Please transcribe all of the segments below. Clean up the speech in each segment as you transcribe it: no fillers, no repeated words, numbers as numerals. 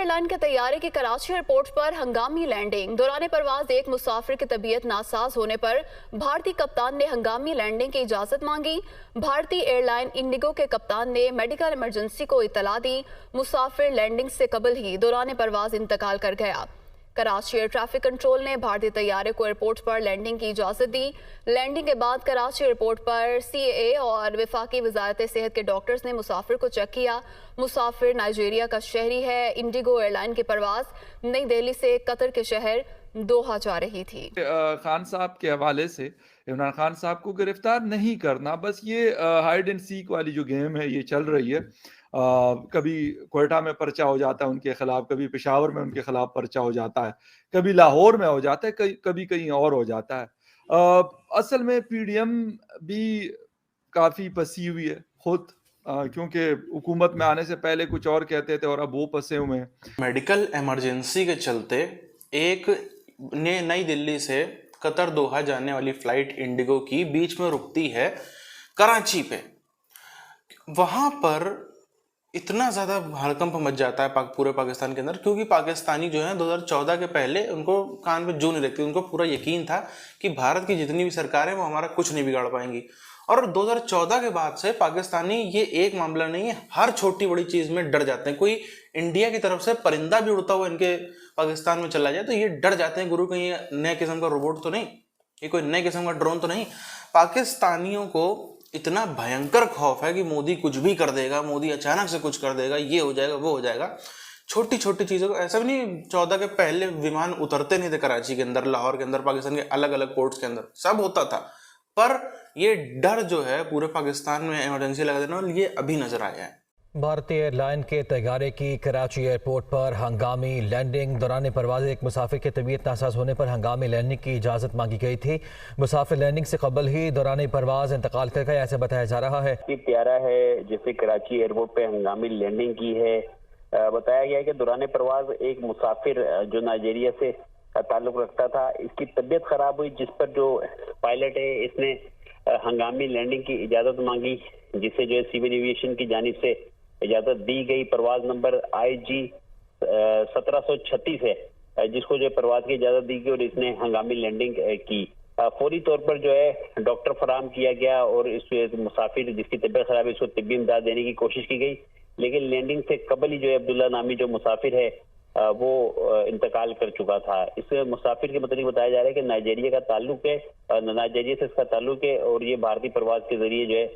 Airline के तैयारे की कराची एयरपोर्ट पर हंगामी लैंडिंग। दौरान परवाज एक मुसाफिर की तबीयत नासाज होने पर भारतीय कप्तान ने हंगामी लैंडिंग की इजाजत मांगी। भारतीय एयरलाइन इंडिगो के कप्तान ने मेडिकल इमरजेंसी को इतला दी। मुसाफिर लैंडिंग से कबल ही दौरान परवाज इंतकाल कर गया। कराची एयर ट्रैफिक कंट्रोल ने भारतीय तैयारे को एयरपोर्ट पर लैंडिंग की इजाजत दी। लैंडिंग के बाद कराची एयरपोर्ट पर CAA और वफाकी वजारत सेहत के डॉक्टर्स ने मुसाफिर को चेक किया। मुसाफिर नाइजीरिया का शहरी है। इंडिगो एयरलाइन की परवाज नई दिल्ली से कतर के शहर दोहा जा रही थी। खान साहब के हवाले से इमरान खान साहब को गिरफ्तार नहीं करना, बस ये हाइड एंड सीक वाली जो गेम है ये चल रही है। कभी क्वेटा में पर्चा हो जाता है उनके खिलाफ, कभी पेशावर में उनके खिलाफ पर्चा हो जाता है, कभी लाहौर में हो जाता है, कभी कहीं और हो जाता है। असल में PDM भी काफी फंसी हुई है खुद, क्योंकि हुकूमत में आने से पहले कुछ और कहते थे और अब वो फंसे हुए हैं। मेडिकल इमरजेंसी के चलते एक ने नई दिल्ली से कतर दोहा जाने वाली फ्लाइट इंडिगो की बीच में रुकती है कराची पे। वहां पर इतना ज़्यादा हड़कंप मच जाता है पूरे पाकिस्तान के अंदर, क्योंकि पाकिस्तानी जो है 2014 के पहले उनको कान पे जू नहीं लगती। उनको पूरा यकीन था कि भारत की जितनी भी सरकारें वो हमारा कुछ नहीं बिगाड़ पाएंगी। और 2014 के बाद से पाकिस्तानी, ये एक मामला नहीं है, हर छोटी बड़ी चीज़ में डर जाते हैं। कोई इंडिया की तरफ से परिंदा भी उड़ता हुआ इनके पाकिस्तान में चला जाए तो ये डर जाते हैं, गुरु कहीं नए किस्म का रोबोट तो नहीं, ये कोई नए किस्म का ड्रोन तो नहीं। पाकिस्तानियों को इतना भयंकर खौफ है कि मोदी कुछ भी कर देगा, मोदी अचानक से कुछ कर देगा, ये हो जाएगा वो हो जाएगा। छोटी छोटी चीज़ों को, ऐसा भी नहीं 14 के पहले विमान उतरते नहीं थे कराची के अंदर, लाहौर के अंदर, पाकिस्तान के अलग अलग पोर्ट्स के अंदर सब होता था। पर ये डर जो है पूरे पाकिस्तान में इमरजेंसी लगा देना, ये अभी नजर आया है। भारतीय एयरलाइन के तैयारे की कराची एयरपोर्ट पर हंगामी लैंडिंग। दौरान परवाज़ एक मुसाफिर की तबीयत नासाज होने पर हंगामी लैंडिंग की इजाज़त मांगी गई थी। मुसाफिर लैंडिंग से कबल ही दौरान परवाज़ इंतकाल कर गया, ऐसे बताया जा रहा है। प्यारा है जिसे कराची एयरपोर्ट पे हंगामी लैंडिंग की है। बताया गया है कि दौरान परवाज एक मुसाफिर जो नाइजीरिया से ताल्लुक रखता था, इसकी तबीयत खराब हुई, जिस पर जो पायलट है इसने हंगामी लैंडिंग की इजाज़त मांगी, जिसे जो है सिविल एविएशन की जानिब से इजाजत दी गई। परवाज नंबर IG 1736 है, जिसको जो परवाज की इजाजत दी गई और इसने हंगामी लैंडिंग की। फौरी तौर पर जो है डॉक्टर फराम किया गया और इस मुसाफिर जिसकी तबीयत खराब है इसको तिब्बी इमदाद देने की कोशिश की गई, लेकिन लैंडिंग से कबल ही जो है अब्दुल्ला नामी जो मुसाफिर है वो इंतकाल कर चुका था। इस मुसाफिर के मतलब बताया जा रहा है कि नाइजीरिया का ताल्लुक है, नाइजीरिया से इसका ताल्लुक है और ये भारतीय परवाज के जरिए जो है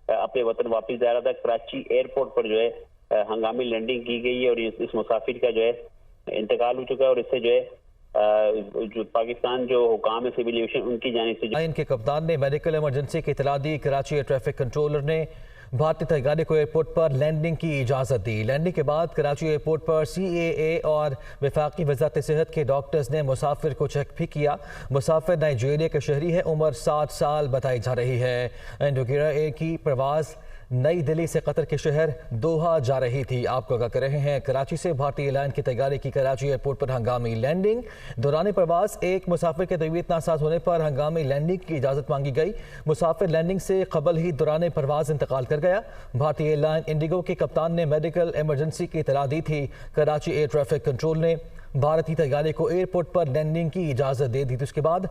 अपने वतन वापस जा रहा था। कराची एयरपोर्ट पर जो है हंगामी लैंडिंग की गई है और इस मुसाफिर का जो है इंतकाल हो चुका है और इससे जो है जो पाकिस्तान जो हुकाम है सिविल एविएशन उनकी जानिब से इनके कप्तान ने मेडिकल इमरजेंसी की इतला दी। कराची एयर ट्रैफिक कंट्रोलर ने भारतीय तैयारे को एयरपोर्ट पर लैंडिंग की इजाज़त दी। लैंडिंग के बाद कराची एयरपोर्ट पर CAA और वफाकी वजारत सेहत के डॉक्टर्स ने मुसाफिर को चेक भी किया। मुसाफिर नाइजीरिया के शहरी है, उम्र 60 साल बताई जा रही है। इंडिगो एयर की परवाज़ नई दिल्ली से कतर के शहर दोहा जा रही थी। आपको आगाह कर रहे हैं कराची से भारतीय एयरलाइन की तैयारी की कराची एयरपोर्ट पर हंगामी लैंडिंग। दौरान परवाज एक मुसाफिर के तबीयत नासाज होने पर हंगामी लैंडिंग की इजाज़त मांगी गई। मुसाफिर लैंडिंग से कबल ही दौरान परवाज इंतकाल कर गया। भारतीय एयरलाइन इंडिगो के कप्तान ने मेडिकल इमरजेंसी की इतला दी थी। कराची एयर ट्रैफिक कंट्रोल ने भारतीय तैयारे को एयरपोर्ट पर लैंडिंग की इजाज़त दे दी थी। उसके बाद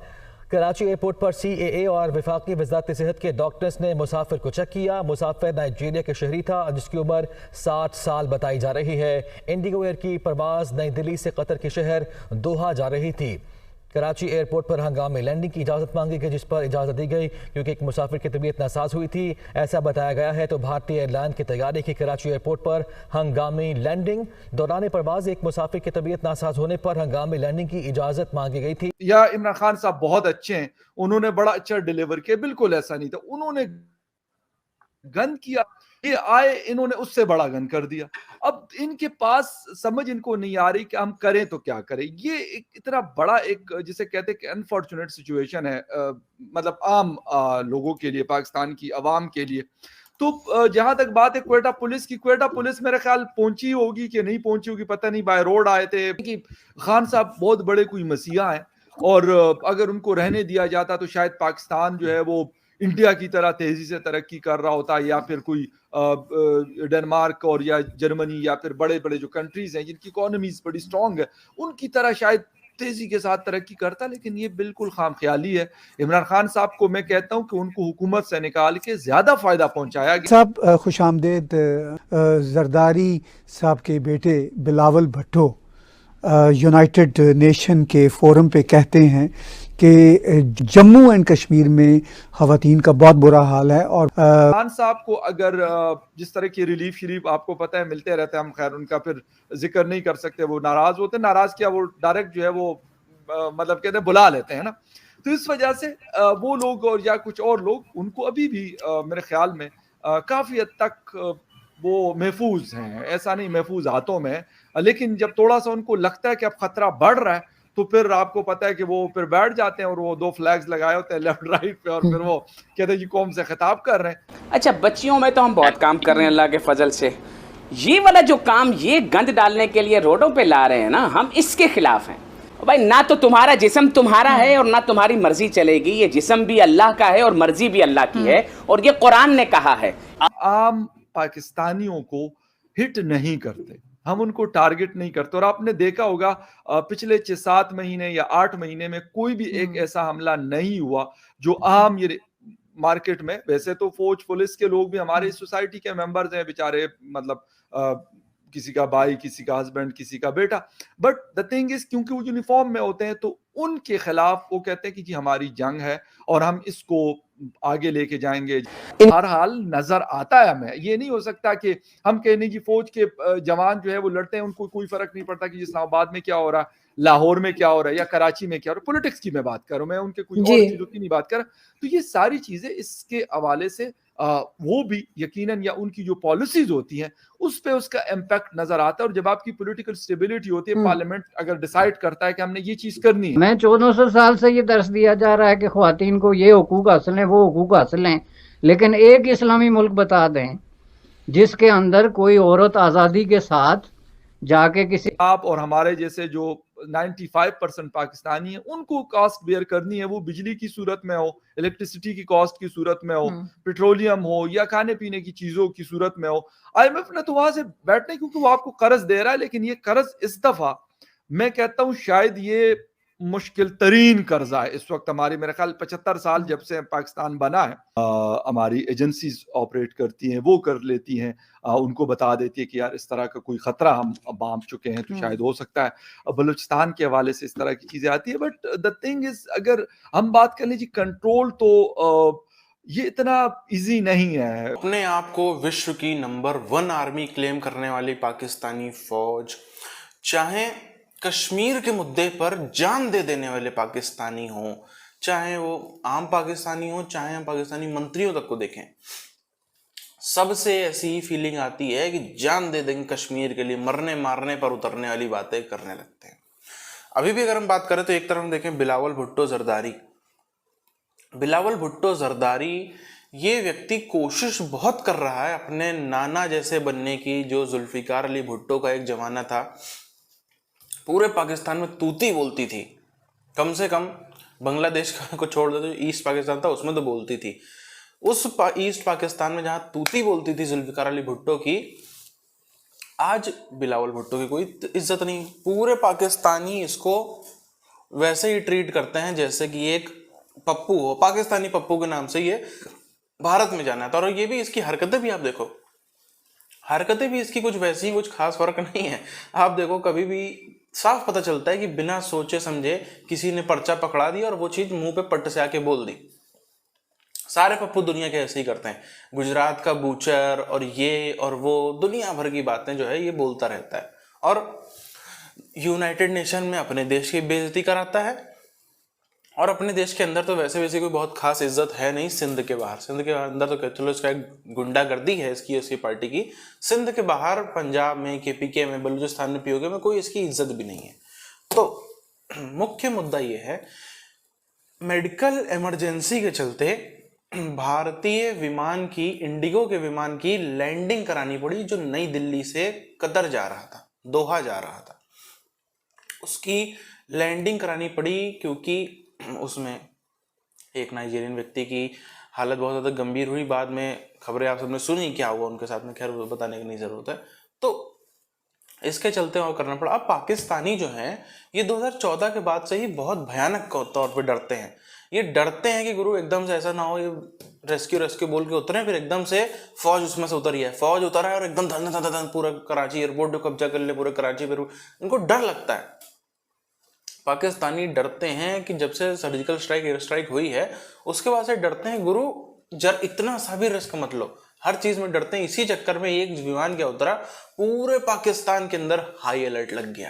कराची एयरपोर्ट पर CAA और वफाकी वजारत सेहत के डॉक्टर्स ने मुसाफिर को चेक किया। मुसाफिर नाइजीरिया के शहरी था, जिसकी उम्र 60 साल बताई जा रही है। इंडिगो एयर की परवाज़ नई दिल्ली से कतर के शहर दोहा जा रही थी। कराची एयरपोर्ट पर हंगामी लैंडिंग की इजाज़त मांगी गई, जिस पर इजाज़त दी गई क्योंकि एक मुसाफिर की तबीयत नासाज हुई थी, ऐसा बताया गया है। तो भारतीय एयरलाइन की तैयारी की कराची एयरपोर्ट पर हंगामी लैंडिंग। दौरान परवाज एक मुसाफिर की तबीयत नासाज होने पर हंगामी लैंडिंग की इजाज़त मांगी गई थी। या इमरान खान साहब बहुत अच्छे हैं, उन्होंने बड़ा अच्छा डिलीवर किया, बिल्कुल ऐसा नहीं था। उन्होंने गन किया, ये आए इन्होंने उससे बड़ा गन कर दिया। अब इनके पास समझ इनको नहीं आ रही कि हम करें तो क्या करें। ये एक इतना बड़ा एक जिसे कहते हैं कि अनफॉर्चुनेट सिचुएशन है, मतलब आम लोगों के लिए, पाकिस्तान की आवाम के लिए। तो जहां तक बात है क्वेटा पुलिस की, क्वेटा पुलिस मेरे ख्याल पहुंची होगी कि नहीं पहुंची होगी पता नहीं, बाय रोड आए थे कि खान साहब बहुत बड़े कोई मसीहा हैं और अगर उनको रहने दिया जाता तो शायद पाकिस्तान जो है वो इंडिया की तरह तेजी से तरक्की कर रहा होता, या फिर कोई डेनमार्क और या जर्मनी या फिर बड़े बड़े जो कंट्रीज हैं जिनकी इकोनॉमीज बड़ी स्ट्रांग है, उनकी तरह शायद तेजी के साथ तरक्की करता। लेकिन ये बिल्कुल खामख्याली है। इमरान खान साहब को मैं कहता हूं कि उनको हुकूमत से निकाल के ज्यादा फायदा पहुंचाया गया। साहब खुशामदेद। जरदारी साहब के बेटे बिलावल भुट्टो यूनाइटेड नेशन के फोरम पे कहते हैं कि जम्मू एंड कश्मीर में ख़वातीन का बहुत बुरा हाल है। और खान साहब को अगर जिस तरह की रिलीफ शरीफ आपको पता है मिलते रहते हैं, हम खैर उनका फिर जिक्र नहीं कर सकते, वो नाराज होते, नाराज क्या वो डायरेक्ट जो है वो मतलब कहते हैं बुला लेते हैं ना। तो इस वजह से वो लोग और या कुछ और लोग उनको अभी भी मेरे ख्याल में काफी हद तक वो महफूज हैं, ऐसा नहीं महफूज हाथों में, लेकिन जब थोड़ा सा उनको लगता है कि अब खतरा बढ़ रहा है तो फिर आपको पता है कि वो फिर बैठ जाते हैं और वो 2 फ्लैग्स लगाए होते हैं लेफ्ट राइट पे, और फिर वो कहते हैं जी कौम से खिताब कर रहे हैं। अच्छा, बच्चियों में तो हम बहुत काम कर रहे हैं अल्लाह के फजल से। ये वाला जो काम ये गंद डालने के लिए रोडों पे ला रहे हैं ना, हम इसके खिलाफ हैं भाई। ना तो तुम्हारा जिस्म तुम्हारा है और ना तुम्हारी मर्जी चलेगी। ये जिस्म भी अल्लाह का है और मर्जी भी अल्लाह की है, और ये कुरान ने कहा है। आम पाकिस्तानियों को हिट नहीं करते, हम उनको टारगेट नहीं करते। और आपने देखा होगा पिछले 6-7 महीने या 8 महीने में कोई भी एक ऐसा हमला नहीं हुआ जो आम ये मार्केट में, वैसे तो फौज पुलिस के लोग भी हमारे सोसाइटी के मेंबर्स हैं बेचारे, मतलब किसी का भाई, किसी का हस्बैंड, किसी का बेटा, बट द थिंग इज क्योंकि वो यूनिफॉर्म में होते हैं तो उनके खिलाफ वो कहते हैं कि जी हमारी जंग है और हम इसको आगे लेके जाएंगे। हर हाल नजर आता है हमें, ये नहीं हो सकता कि हम कहने की फौज के जवान जो है वो लड़ते हैं, उनको कोई फर्क नहीं पड़ता कि इस्लामाबाद में क्या हो रहा है, लाहौर में क्या हो रहा है या कराची में क्या हो रहा है। पॉलिटिक्स की मैं बात कर रहा हूं, मैं उनके कोई और चीजों की नहीं बात कर रहा। तो ये सारी चीजें इसके हवाले से वो भी यकीनन या उनकी जो पॉलिसीज होती हैं उस पे उसका इम्पैक्ट नजर आता है। और जब आपकी पॉलिटिकल स्टेबिलिटी होती है, पार्लियामेंट अगर डिसाइड करता है कि हमने ये चीज करनी है। मैं 1400 साल से ये दर्श दिया जा रहा है कि ख्वातीन को ये हुकूक हासिल हैं, वो हुकूक हासिल हैं, लेकिन एक इस्लामी मुल्क बता दें जिसके अंदर कोई औरत आज़ादी के साथ जाके किसी आप और हमारे जैसे जो 95% पाकिस्तानी है उनको कॉस्ट बेयर करनी है, वो बिजली की सूरत में हो, इलेक्ट्रिसिटी की कॉस्ट की सूरत में हो, पेट्रोलियम हो या खाने पीने की चीजों की सूरत में हो। IMF ने तो वहां से बैठने, क्योंकि वो आपको कर्ज दे रहा है, लेकिन ये कर्ज इस दफा मैं कहता हूं शायद ये मुश्किल तरीन कर्जा है इस वक्त हमारी, मेरे ख्याल 75 साल जब से पाकिस्तान बना है। हमारी एजेंसीज ऑपरेट करती हैं, वो कर लेती हैं, उनको बता देती है कि यार इस तरह का कोई खतरा हम बांध चुके हैं तो शायद हो सकता है। बलूचिस्तान के हवाले से इस तरह की चीजें आती है। बट द थिंग इज, अगर हम बात कर लीजिए कंट्रोल, तो ये इतना इजी नहीं है। अपने आप को विश्व की नंबर 1 आर्मी क्लेम करने वाली पाकिस्तानी फौज, चाहे कश्मीर के मुद्दे पर जान दे देने वाले पाकिस्तानी हों, चाहे वो आम पाकिस्तानी हो, चाहे हम पाकिस्तानी मंत्रियों तक को देखें, सबसे ऐसी फीलिंग आती है कि जान दे देंगे कश्मीर के लिए, मरने मारने पर उतरने वाली बातें करने लगते हैं। अभी भी अगर हम बात करें तो एक तरफ हम देखें बिलावल भुट्टो जरदारी। बिलावल भुट्टो जरदारी ये व्यक्ति कोशिश बहुत कर रहा है अपने नाना जैसे बनने की, जो जुल्फिकार अली भुट्टो का एक जमाना था, पूरे पाकिस्तान में तूती बोलती थी, कम से कम बांग्लादेश को छोड़ दे तो ईस्ट पाकिस्तान था उसमें तो बोलती थी। उस ईस्ट पाकिस्तान में जहां तूती बोलती थी जुल्फिकार अली भुट्टो की, आज बिलावल भुट्टो की कोई इज्जत नहीं। पूरे पाकिस्तानी इसको वैसे ही ट्रीट करते हैं जैसे कि एक पप्पू हो, पाकिस्तानी पप्पू के नाम से ये भारत में जाना था। और ये भी इसकी हरकतें भी आप देखो, हरकतें भी इसकी कुछ वैसी कुछ खास फर्क नहीं है। आप देखो कभी भी साफ पता चलता है कि बिना सोचे समझे किसी ने पर्चा पकड़ा दिया और वो चीज मुंह पे पट्ट से आके बोल दी। सारे पप्पू दुनिया के ऐसे ही करते हैं। गुजरात का बूचर और ये और वो दुनिया भर की बातें जो है ये बोलता रहता है, और यूनाइटेड नेशन में अपने देश की बेइज्जती कराता है। और अपने देश के अंदर तो वैसे कोई बहुत खास इज्जत है नहीं। सिंध के बाहर, सिंध के अंदर तो चलो इसका एक गुंडागर्दी है इसकी उसकी पार्टी की। सिंध के बाहर पंजाब में, KPK में, बलूचिस्तान में, POK में कोई इसकी इज्जत भी नहीं है। तो मुख्य मुद्दा ये है, मेडिकल इमरजेंसी के चलते भारतीय विमान की, इंडिगो के विमान की लैंडिंग करानी पड़ी, जो नई दिल्ली से कतर जा रहा था, दोहा जा रहा था। उसकी लैंडिंग करानी पड़ी क्योंकि उसमें एक नाइजीरियन व्यक्ति की हालत बहुत ज़्यादा गंभीर हुई। बाद में खबरें आप सबने सुनी क्या हुआ उनके साथ में, खैर वो बताने की नहीं ज़रूरत है। तो इसके चलते और करना पड़ा। अब पाकिस्तानी जो हैं ये 2014 के बाद से ही बहुत भयानक तौर पे डरते हैं। ये डरते हैं कि गुरु एकदम से ऐसा ना हो ये रेस्क्यू बोल के उतरे, फिर एकदम से फौज उसमें से उतरी है, फौज उतरा है और एकदम धन धन धन पूरा कराची एयरपोर्ट को कब्जा कर ले, पूरे कराची पर। इनको डर लगता है। पाकिस्तानी डरते हैं कि जब से सर्जिकल स्ट्राइक एयर स्ट्राइक हुई है उसके बाद से डरते हैं गुरु जर इतना सा भी रिस्क मत लो, हर चीज में डरते हैं। इसी चक्कर में एक विमान क्या उतरा, पूरे पाकिस्तान के अंदर हाई अलर्ट लग गया।